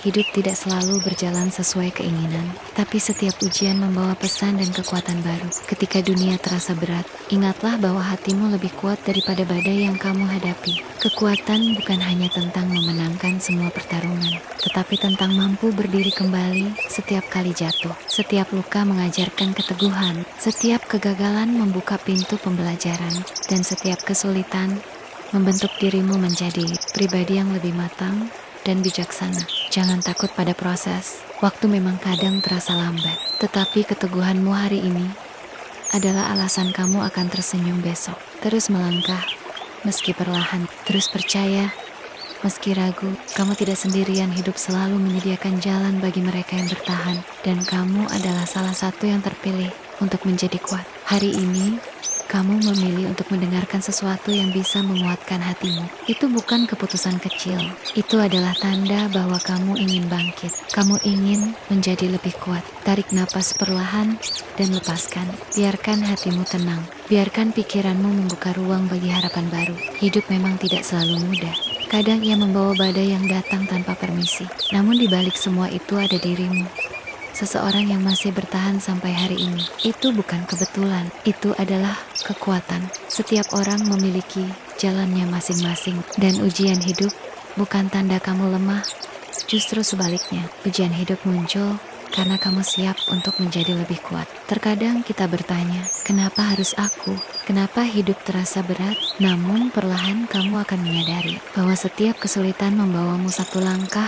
Hidup tidak selalu berjalan sesuai keinginan, tapi setiap ujian membawa pesan dan kekuatan baru. Ketika dunia terasa berat, ingatlah bahwa hatimu lebih kuat daripada badai yang kamu hadapi. Kekuatan bukan hanya tentang memenangkan semua pertarungan, tetapi tentang mampu berdiri kembali setiap kali jatuh. Setiap luka mengajarkan keteguhan, setiap kegagalan membuka pintu pembelajaran, dan setiap kesulitan membentuk dirimu menjadi pribadi yang lebih matang dan bijaksana. Jangan takut pada proses. Waktu memang kadang terasa lambat, tetapi keteguhanmu hari ini adalah alasan kamu akan tersenyum besok. Terus melangkah, meski perlahan. Terus percaya, meski ragu. Kamu tidak sendirian, hidup selalu menyediakan jalan bagi mereka yang bertahan. Dan kamu adalah salah satu yang terpilih untuk menjadi kuat. Hari ini, kamu memilih untuk mendengarkan sesuatu yang bisa menguatkan hatimu. Itu bukan keputusan kecil. Itu adalah tanda bahwa kamu ingin bangkit. Kamu ingin menjadi lebih kuat. Tarik napas perlahan dan lepaskan. Biarkan hatimu tenang. Biarkan pikiranmu membuka ruang bagi harapan baru. Hidup memang tidak selalu mudah. Kadang ia membawa badai yang datang tanpa permisi. Namun di balik semua itu ada dirimu. Seseorang yang masih bertahan sampai hari ini. Itu bukan kebetulan, itu adalah kekuatan. Setiap orang memiliki jalannya masing-masing. Dan ujian hidup bukan tanda kamu lemah, justru sebaliknya. Ujian hidup muncul karena kamu siap untuk menjadi lebih kuat. Terkadang kita bertanya, kenapa harus aku? Kenapa hidup terasa berat? Namun perlahan kamu akan menyadari bahwa setiap kesulitan membawamu satu langkah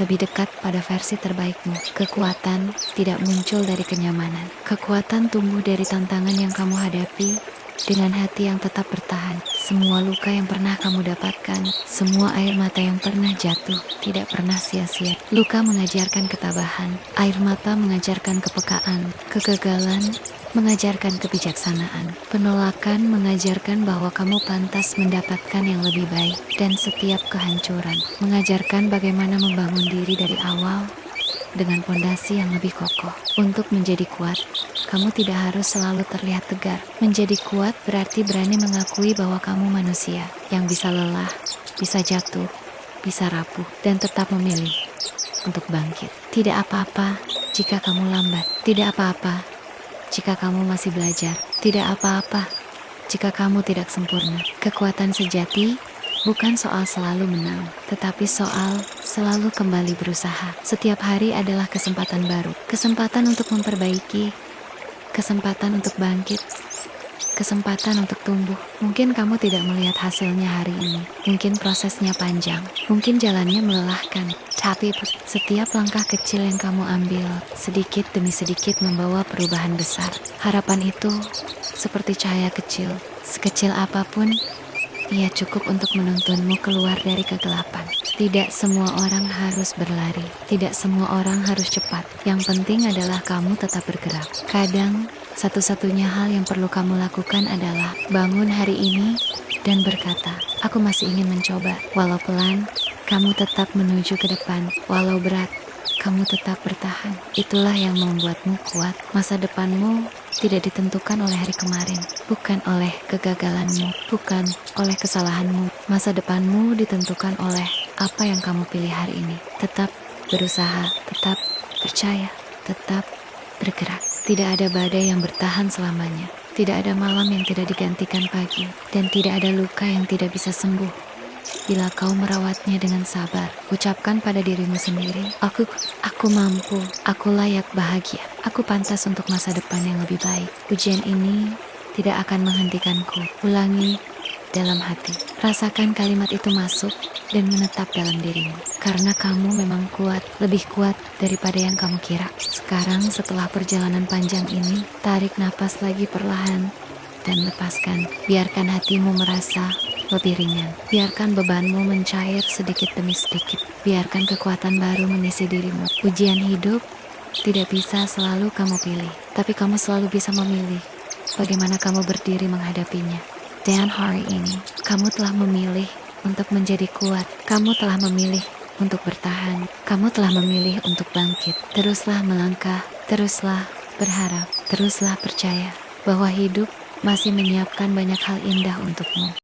lebih dekat pada versi terbaikmu. Kekuatan tidak muncul dari kenyamanan. Kekuatan tumbuh dari tantangan yang kamu hadapi dengan hati yang tetap bertahan. Semua luka yang pernah kamu dapatkan, semua air mata yang pernah jatuh, tidak pernah sia-sia. Luka mengajarkan ketabahan, air mata mengajarkan kepekaan, kegagalan mengajarkan kebijaksanaan, penolakan mengajarkan bahwa kamu pantas mendapatkan yang lebih baik, dan setiap kehancuran mengajarkan bagaimana membangun diri dari awal dengan fondasi yang lebih kokoh. Untuk menjadi kuat, kamu tidak harus selalu terlihat tegar. Menjadi kuat berarti berani mengakui bahwa kamu manusia yang bisa lelah, bisa jatuh, bisa rapuh, dan tetap memilih untuk bangkit. Tidak apa-apa jika kamu lambat, tidak apa-apa jika kamu masih belajar, tidak apa-apa jika kamu tidak sempurna. Kekuatan sejati bukan soal selalu menang, tetapi soal selalu kembali berusaha. Setiap hari adalah kesempatan baru, kesempatan untuk memperbaiki, kesempatan untuk bangkit, kesempatan untuk tumbuh. Mungkin kamu tidak melihat hasilnya hari ini, mungkin prosesnya panjang, mungkin jalannya melelahkan, tapi setiap langkah kecil yang kamu ambil, sedikit demi sedikit membawa perubahan besar. Harapan itu seperti cahaya kecil, sekecil apapun, ia cukup untuk menuntunmu keluar dari kegelapan. Tidak semua orang harus berlari, tidak semua orang harus cepat. Yang penting adalah kamu tetap bergerak. Kadang, satu-satunya hal yang perlu kamu lakukan adalah bangun hari ini dan berkata, aku masih ingin mencoba. Walau pelan, kamu tetap menuju ke depan. Walau berat, kamu tetap bertahan. Itulah yang membuatmu kuat. Masa depanmu tidak ditentukan oleh hari kemarin, bukan oleh kegagalanmu, bukan oleh kesalahanmu. Masa depanmu ditentukan oleh apa yang kamu pilih hari ini. Tetap berusaha, tetap percaya, tetap bergerak. Tidak ada badai yang bertahan selamanya. Tidak ada malam yang tidak digantikan pagi, dan tidak ada luka yang tidak bisa sembuh bila kau merawatnya dengan sabar. Ucapkan pada dirimu sendiri, aku mampu, aku layak bahagia, aku pantas untuk masa depan yang lebih baik. Ujian ini tidak akan menghentikanku. Ulangi dalam hati. Rasakan kalimat itu masuk dan menetap dalam dirimu. Karena kamu memang kuat, lebih kuat daripada yang kamu kira. Sekarang setelah perjalanan panjang ini, tarik napas lagi perlahan dan lepaskan. Biarkan hatimu merasa lebih ringan. Biarkan bebanmu mencair sedikit demi sedikit. Biarkan kekuatan baru mengisi dirimu. Ujian hidup tidak bisa selalu kamu pilih, tapi kamu selalu bisa memilih bagaimana kamu berdiri menghadapinya. Dan hari ini, kamu telah memilih untuk menjadi kuat. Kamu telah memilih untuk bertahan. Kamu telah memilih untuk bangkit. Teruslah melangkah, teruslah berharap, teruslah percaya bahwa hidup masih menyiapkan banyak hal indah untukmu.